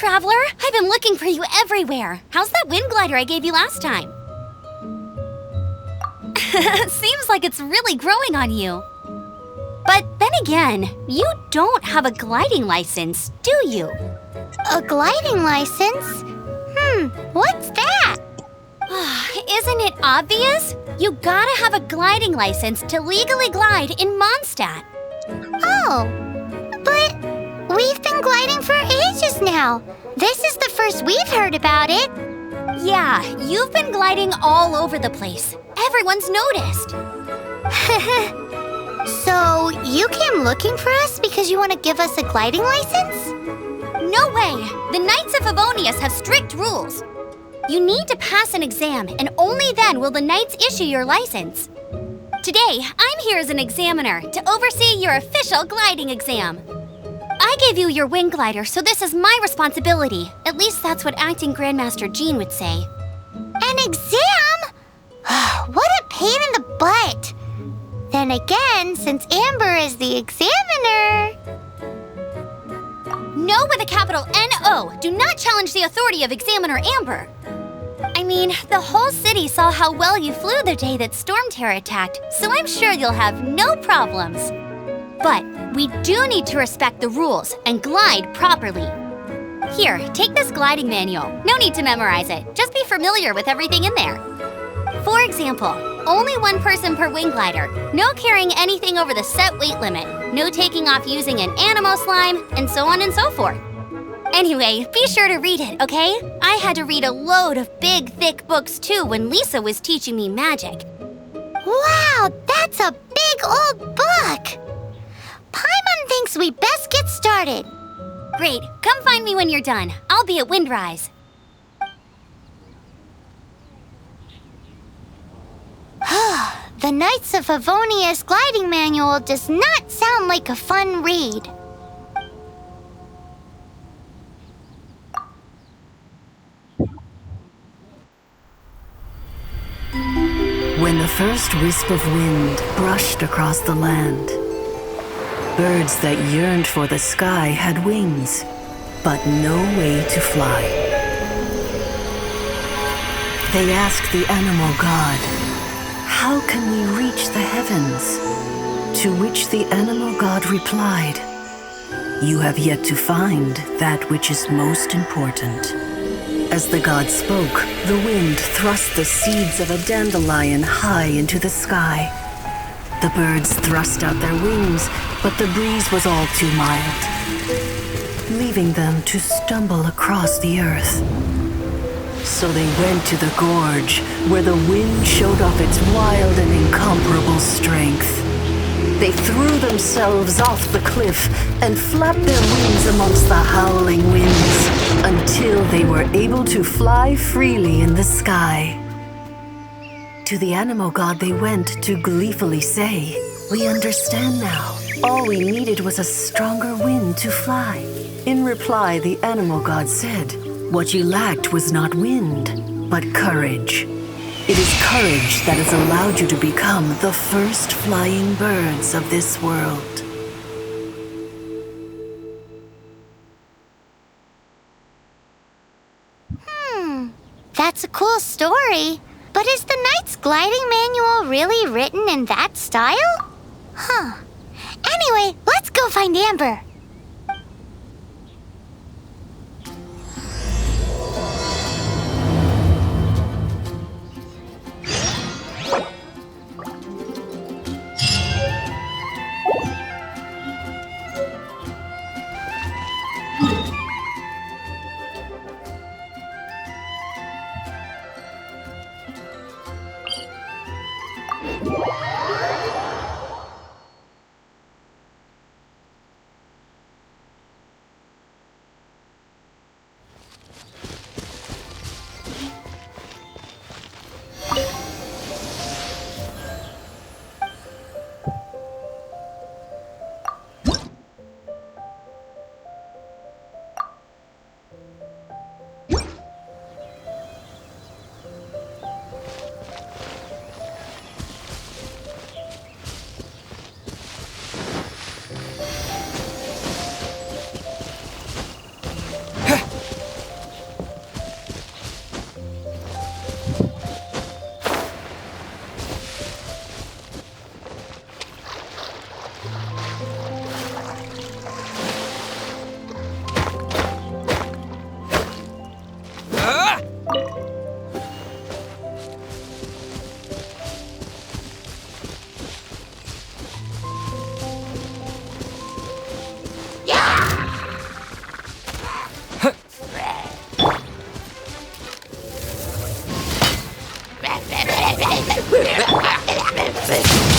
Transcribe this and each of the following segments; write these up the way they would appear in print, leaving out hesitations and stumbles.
traveler! I've been looking for you everywhere. How's that wind glider I gave you last time? Seems like it's really growing on you. But then again, you don't have a gliding license, do you? A gliding license? What's that? Isn't it obvious? You gotta have a gliding license to legally glide in Mondstadt. Oh, but we've been gliding for ages now. This is the first we've heard about it. Yeah, you've been gliding all over the place. Everyone's noticed. So, you came looking for us because you want to give us a gliding license? No way! The Knights of Favonius have strict rules. You need to pass an exam, and only then will the Knights issue your license. Today, I'm here as an examiner to oversee your official gliding exam. I gave you your wing glider, so this is my responsibility. At least that's what Acting Grandmaster Jean would say. An exam? What a pain in the butt! Then again, since Amber is the examiner... No with a capital N-O. Do not challenge the authority of Examiner Amber. I mean, the whole city saw how well you flew the day that Storm Terror attacked, so I'm sure you'll have no problems. But we do need to respect the rules and glide properly. Here, take this gliding manual. No need to memorize it. Just be familiar with everything in there. For example, only one person per wing glider, no carrying anything over the set weight limit, no taking off using an animo slime, and so on and so forth. Anyway, be sure to read it, okay? I had to read a load of big, thick books too when Lisa was teaching me magic. Wow, that's a big old book! Paimon thinks we best get started. Great, come find me when you're done. I'll be at Windrise. The Knights of Favonius gliding manual does not sound like a fun read. When the first wisp of wind brushed across the land, birds that yearned for the sky had wings, but no way to fly. They asked the animal god, "How can we reach the heavens?" To which the animal god replied, "You have yet to find that which is most important." As the god spoke, the wind thrust the seeds of a dandelion high into the sky. The birds thrust out their wings, but the breeze was all too mild, leaving them to stumble across the earth. So they went to the gorge, where the wind showed off its wild and incomparable strength. They threw themselves off the cliff and flapped their wings amongst the howling winds until they were able to fly freely in the sky. To the animal god they went to gleefully say, "We understand now. All we needed was a stronger wind to fly." In reply, the animal god said, "What you lacked was not wind, but courage. It is courage that has allowed you to become the first flying birds of this world." That's a cool story. But is the Knight's gliding manual really written in that style? Anyway, let's go find Amber. it.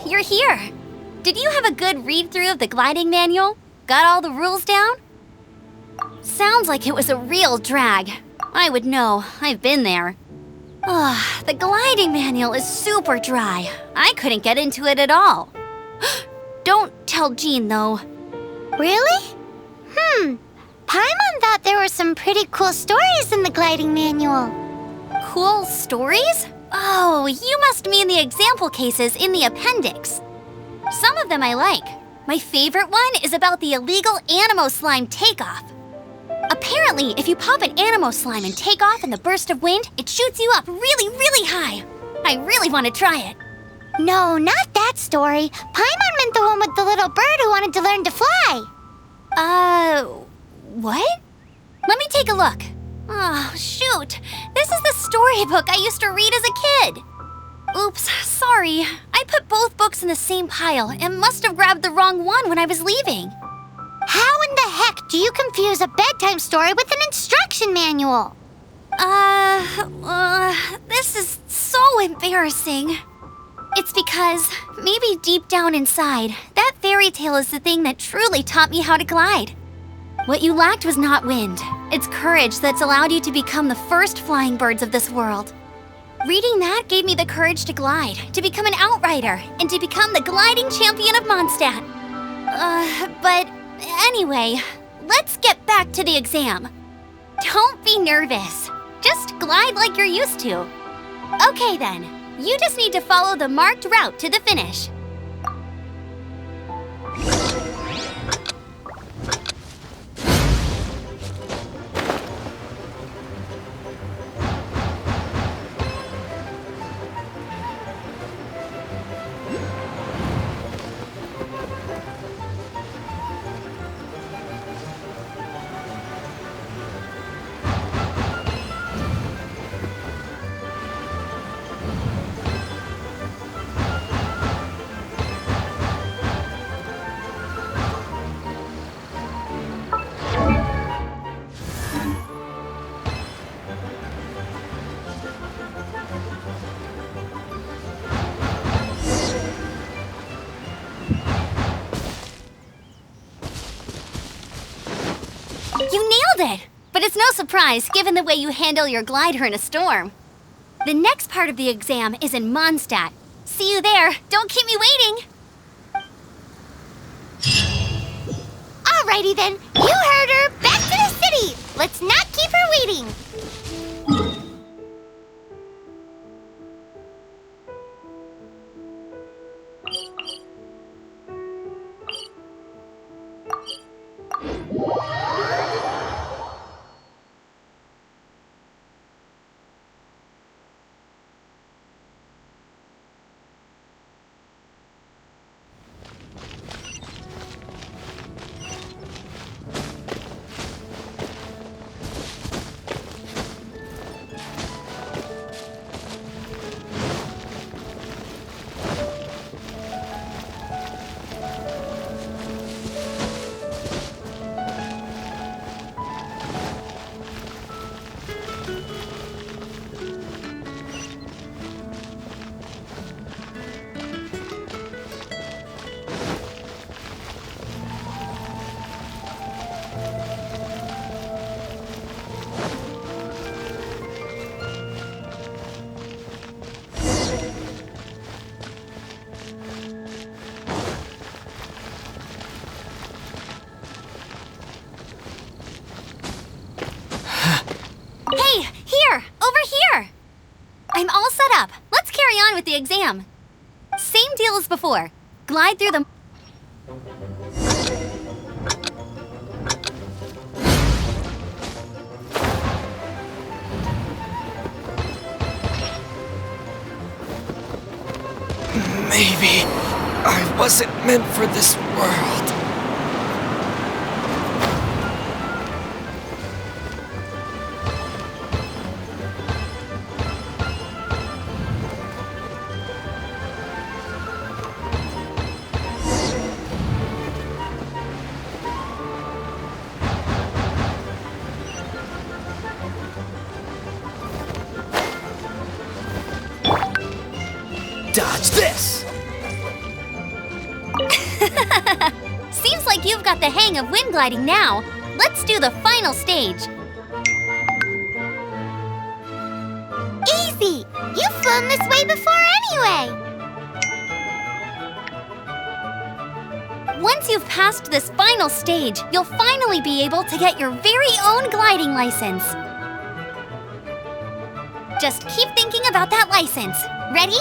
You're here! Did you have a good read-through of the gliding manual? Got all the rules down? Sounds like it was a real drag. I would know. I've been there. The gliding manual is super dry. I couldn't get into it at all. Don't tell Jean, though. Really? Paimon thought there were some pretty cool stories in the gliding manual. Cool stories? Oh, you must mean the example cases in the appendix. Some of them I like. My favorite one is about the illegal Animo slime takeoff. Apparently, if you pop an Animo slime and take off in the burst of wind, it shoots you up really, really high. I really want to try it. No, not that story. Paimon meant the one with the little bird who wanted to learn to fly. What? Let me take a look. Oh, shoot. This is the storybook I used to read as a kid. Oops, sorry. I put both books in the same pile and must have grabbed the wrong one when I was leaving. How in the heck do you confuse a bedtime story with an instruction manual? This is so embarrassing. It's because, maybe deep down inside, that fairy tale is the thing that truly taught me how to glide. What you lacked was not wind. It's courage that's allowed you to become the first flying birds of this world. Reading that gave me the courage to glide, to become an outrider, and to become the gliding champion of Mondstadt. But anyway, let's get back to the exam. Don't be nervous. Just glide like you're used to. Okay then, you just need to follow the marked route to the finish. You nailed it! But it's no surprise, given the way you handle your glider in a storm. The next part of the exam is in Mondstadt. See you there. Don't keep me waiting! Alrighty then, you heard her. Back to the city. Let's not keep her waiting. Hey, here! Over here! I'm all set up. Let's carry on with the exam. Same deal as before. Glide through the... Maybe I wasn't meant for this world. Dodge this! Seems like you've got the hang of wind gliding now. Let's do the final stage. Easy. You've flown this way before anyway. Once you've passed this final stage, you'll finally be able to get your very own gliding license. Just keep thinking about that license. Ready?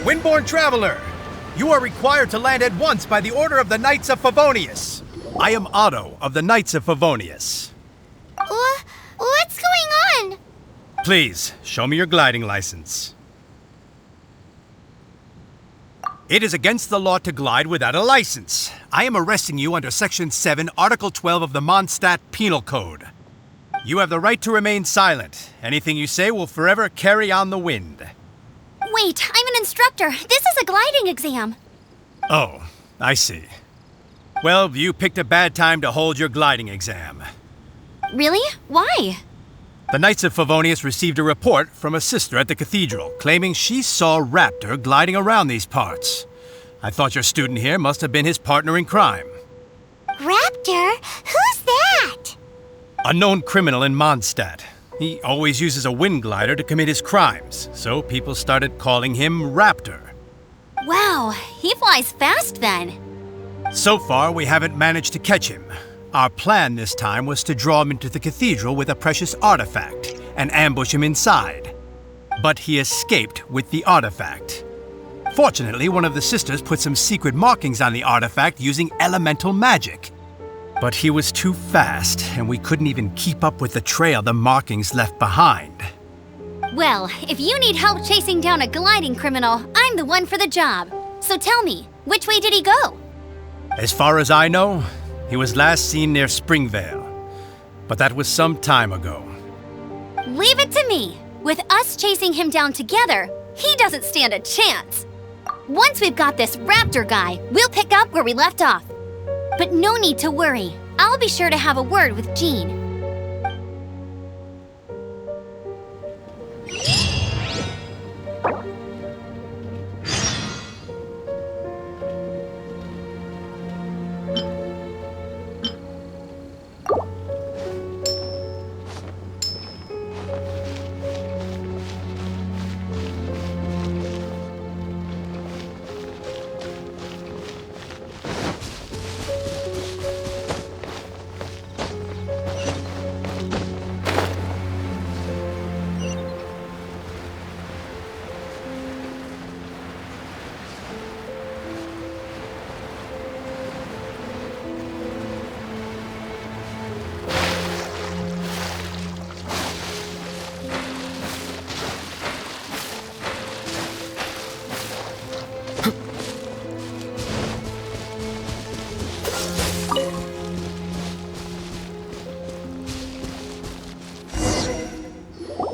Windborne Traveler, you are required to land at once by the order of the Knights of Favonius. I am Otto of the Knights of Favonius. What's going on? Please, show me your gliding license. It is against the law to glide without a license. I am arresting you under Section 7, Article 12 of the Mondstadt Penal Code. You have the right to remain silent. Anything you say will forever carry on the wind. Wait, I'm an instructor. This is a gliding exam. Oh, I see. Well, you picked a bad time to hold your gliding exam. Really? Why? The Knights of Favonius received a report from a sister at the cathedral claiming she saw Raptor gliding around these parts. I thought your student here must have been his partner in crime. Raptor? Who's that? A known criminal in Mondstadt. He always uses a wind glider to commit his crimes, so people started calling him Raptor. Wow, he flies fast then. So far, we haven't managed to catch him. Our plan this time was to draw him into the cathedral with a precious artifact and ambush him inside. But he escaped with the artifact. Fortunately, one of the sisters put some secret markings on the artifact using elemental magic. But he was too fast, and we couldn't even keep up with the trail the markings left behind. Well, if you need help chasing down a gliding criminal, I'm the one for the job. So tell me, which way did he go? As far as I know, he was last seen near Springvale. But that was some time ago. Leave it to me. With us chasing him down together, he doesn't stand a chance. Once we've got this Raptor guy, we'll pick up where we left off. But no need to worry. I'll be sure to have a word with Jean.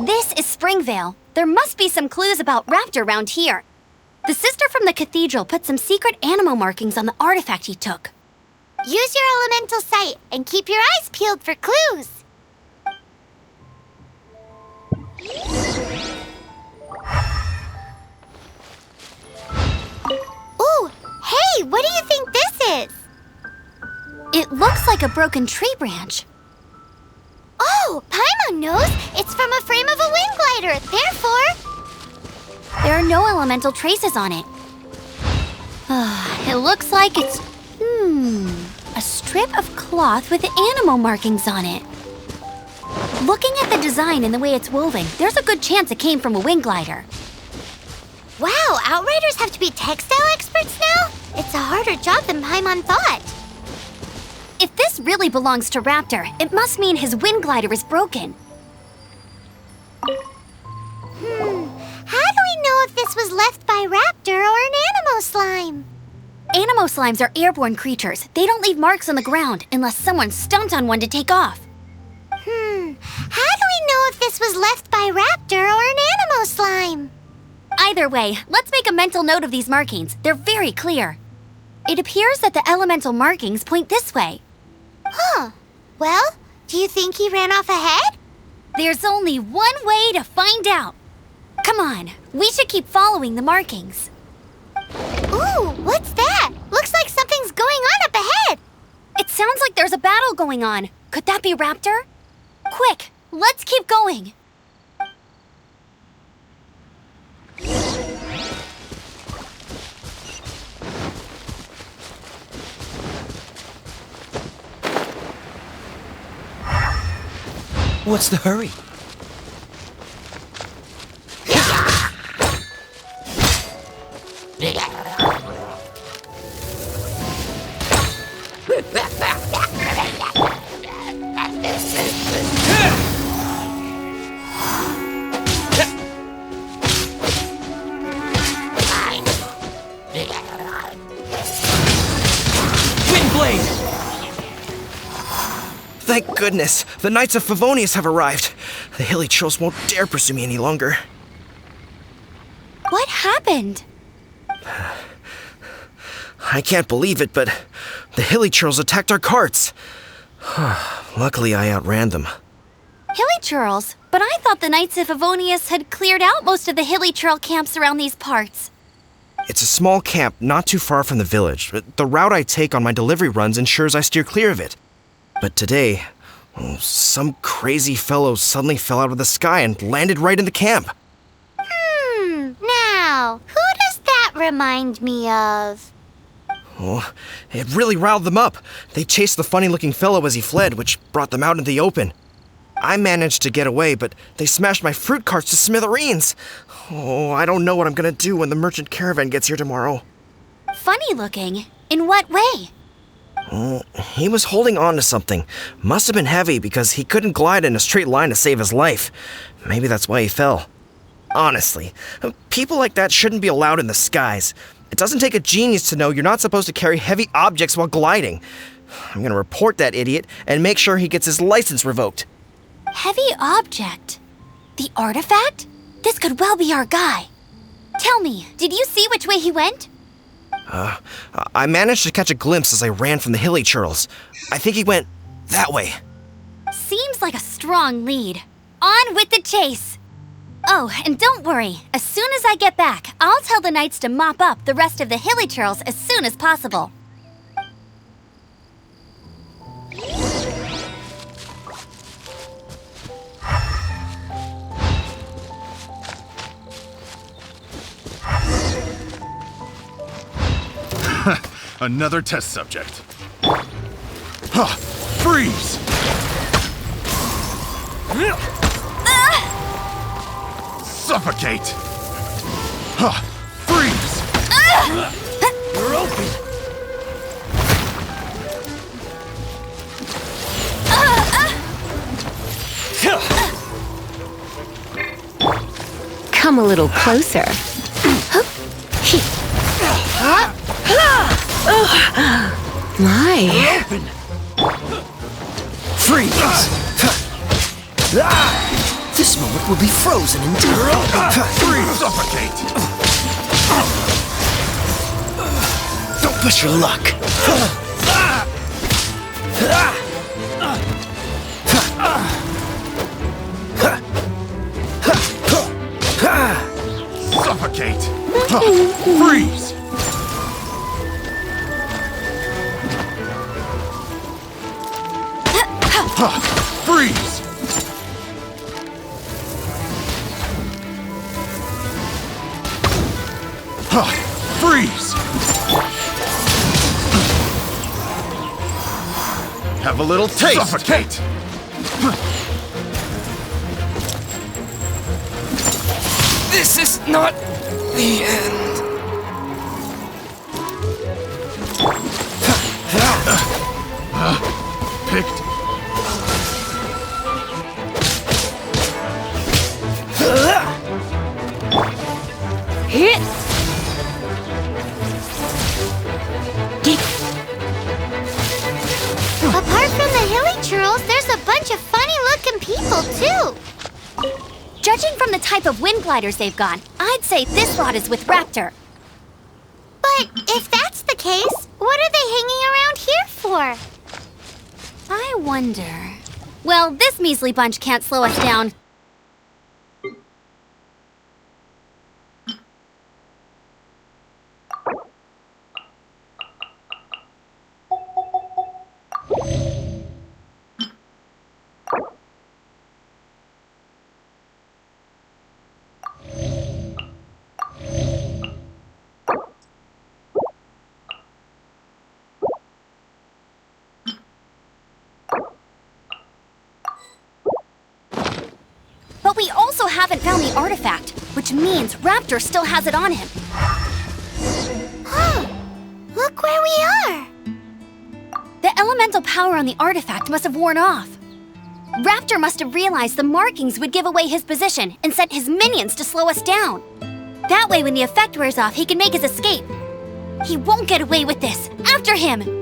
This is Springvale. There must be some clues about Raptor around here. The sister from the cathedral put some secret animal markings on the artifact he took. Use your elemental sight and keep your eyes peeled for clues. Ooh, hey, what do you think this is? It looks like a broken tree branch. Oh, Paimon knows. It's from a frame of a wind glider. Therefore, There are no elemental traces on it. It looks like it's, a strip of cloth with animal markings on it. Looking at the design and the way it's woven, there's a good chance it came from a wind glider. wow, Outriders have to be textile experts now? It's a harder job than Paimon thought. If this really belongs to Raptor, it must mean his wind glider is broken. How do we know if this was left by Raptor or an Animo slime? Animo slimes are airborne creatures. They don't leave marks on the ground unless someone stomped on one to take off. How do we know if this was left by Raptor or an Animo slime? Either way, let's make a mental note of these markings. They're very clear. It appears that the elemental markings point this way. Huh. Well, do you think he ran off ahead? There's only one way to find out. Come on, we should keep following the markings. Ooh, what's that? Looks like something's going on up ahead. It sounds like there's a battle going on. Could that be Raptor? Quick, let's keep going. What's the hurry? Thank goodness, the Knights of Favonius have arrived. The hilly trolls won't dare pursue me any longer. What happened? I can't believe it, but the hilly trolls attacked our carts. Luckily, I outran them. Hilly churls? But I thought the Knights of Favonius had cleared out most of the hilly churl camps around these parts. It's a small camp not too far from the village. The route I take on my delivery runs ensures I steer clear of it. But today, some crazy fellow suddenly fell out of the sky and landed right in the camp. Now, who does that remind me of? Oh, it really riled them up. They chased the funny-looking fellow as he fled, which brought them out into the open. I managed to get away, but they smashed my fruit carts to smithereens. Oh, I don't know what I'm gonna do when the merchant caravan gets here tomorrow. Funny looking? In what way? He was holding on to something. Must have been heavy because he couldn't glide in a straight line to save his life. Maybe that's why he fell. Honestly, people like that shouldn't be allowed in the skies. It doesn't take a genius to know you're not supposed to carry heavy objects while gliding. I'm gonna report that idiot and make sure he gets his license revoked. Heavy object? The artifact? This could well be our guy. Tell me, did you see which way he went? I managed to catch a glimpse as I ran from the hilly churls. I think he went that way. Seems like a strong lead. On with the chase! Oh, and don't worry. As soon as I get back, I'll tell the knights to mop up the rest of the hilly churls as soon as possible. Another test subject. Freeze! Suffocate! Freeze! You're open! Come a little closer. My. Freeze! This moment will be frozen in time. Freeze! Suffocate! Don't push your luck. Suffocate! Freeze! Freeze! Freeze! Have a little taste! Suffocate! This is not the end. Picked. Hit. Apart from the hilly churls, there's a bunch of funny-looking people, too. Judging from the type of wind gliders they've got, I'd say this lot is with Raptor. But if that's the case, what are they hanging around here for? I wonder... Well, this measly bunch can't slow us down. But we also haven't found the artifact, which means Raptor still has it on him. Look where we are. The elemental power on the artifact must have worn off. Raptor must have realized the markings would give away his position and sent his minions to slow us down. That way, when the effect wears off, he can make his escape. He won't get away with this. After him!